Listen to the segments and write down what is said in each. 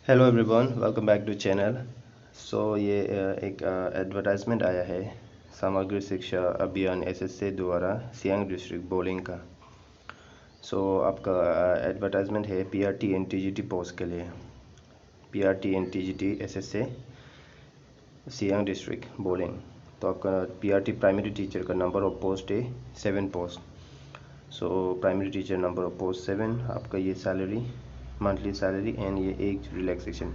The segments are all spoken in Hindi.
Hello everyone, welcome back to channel. ये एक एडवर्टाइजमेंट आया है समग्र शिक्षा अभियान एसएससी द्वारा सियांग डिस्ट्रिक्ट बोलिंग का। आपका एडवर्टाइजमेंट है पीआरटी एंड टीजीटी पोस्ट के लिए। PRT and TGT SSC Siang district बोलिंग। तो आपका पीआरटी प्राइमरी टीचर का नंबर ऑफ पोस्ट है 7 post. Primary teacher number of post 7। आपका ये सैलरी, मंथली सैलरी एंड ये एज रिलैक्सेशन।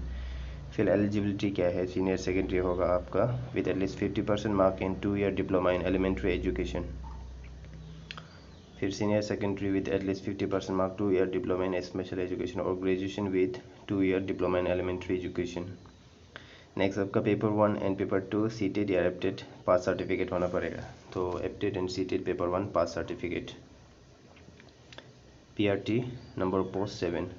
फिर एलिजिबिलिटी क्या है? सीनियर सेकेंडरी होगा आपका with at least 50% mark in 2 year diploma in elementary education. फिर senior secondary with at least 50% mark 2 year diploma in special education और graduation with 2 year diploma in elementary education. Next आपका पेपर 1 एंड पेपर 2 सीटेड या एप्टेड पास सर्टिफिकेट होना पड़ेगा। तो APTET and CTET paper 1 pass certificate. PRT number of post 7।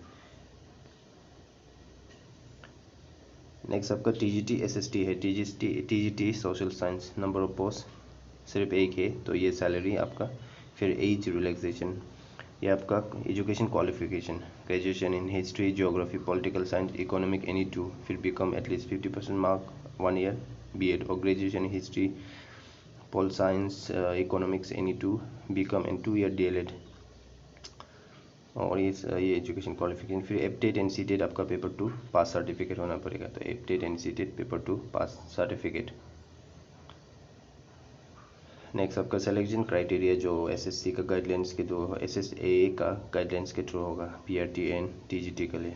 Next आपका टीजीटी एसएसटी है। TGT social science number of post सिर्फ एक है, तो ये सैलरी आपका। फिर एज रिलैक्सेशन, ये आपका education qualification graduation in history, geography, political science, economic any 2। फिर BCom at least 50% mark 1 year BEd और graduation in history, pol science, economics any 2, BCom and 2 year DElEd और ये एजुकेशन क्वालिफिकेशन। फिर एप्टेड एंड सीटेड आपका पेपर 2 पास सर्टिफिकेट होना पड़ेगा। तो APTET and CTET paper 2 pass certificate. Next आपका सिलेक्शन क्राइटेरिया जो एसएससी का गाइडलाइंस के दो एसएसए का गाइडलाइंस के थ्रू होगा पीआरटी एंड टीजीटी के लिए।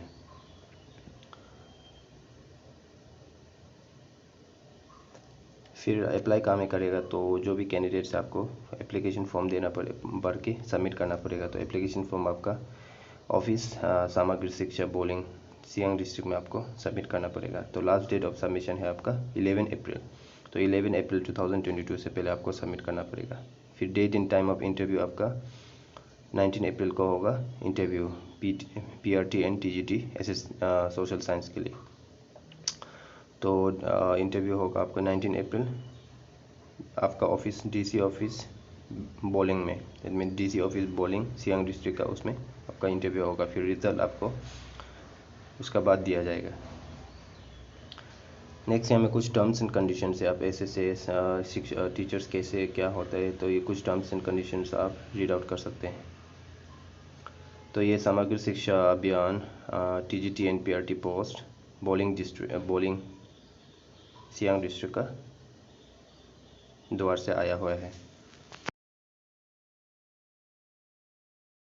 फिर अप्लाई कहाँ में करेगा? तो जो भी कैंडिडेट्स आपको एप्लीकेशन फॉर्म देना पड़े, भर के सबमिट करना पड़ेगा। तो एप्लीकेशन फॉर्म आपका ऑफिस सामग्री शिक्षा बोलिंग सियांग डिस्ट्रिक्ट में आपको सबमिट करना पड़ेगा। तो लास्ट डेट ऑफ सबमिशन है आपका 11 अप्रैल। तो 11 अप्रैल 2022 से पहले आपको सबमिट करना पड़ेगा। फिर date and time of interview आपका 19 अप्रैल को होगा interview PRT and TGT SS social science के लिए। तो इंटरव्यू होगा आपका 19 अप्रैल आपका ऑफिस डीसी ऑफिस बोलिंग में, DC office Boleng Siang district का, उसमें आपका इंटरव्यू होगा। फिर रिजल्ट आपको उसका बाद दिया जाएगा। नेक्स्ट यहाँ में कुछ टर्म्स एंड कंडीशंस है। आप ऐसे से शिक्षा टीचर्स कैसे क्या होता है, तो ये कुछ टर्म्स एंड कंडीशंस आप रीड आउट कर सकते हैं। तो ये समग्र शिक्षा अभियान TGT and PRT post bowling Siang district का द्वार से आया हुआ है।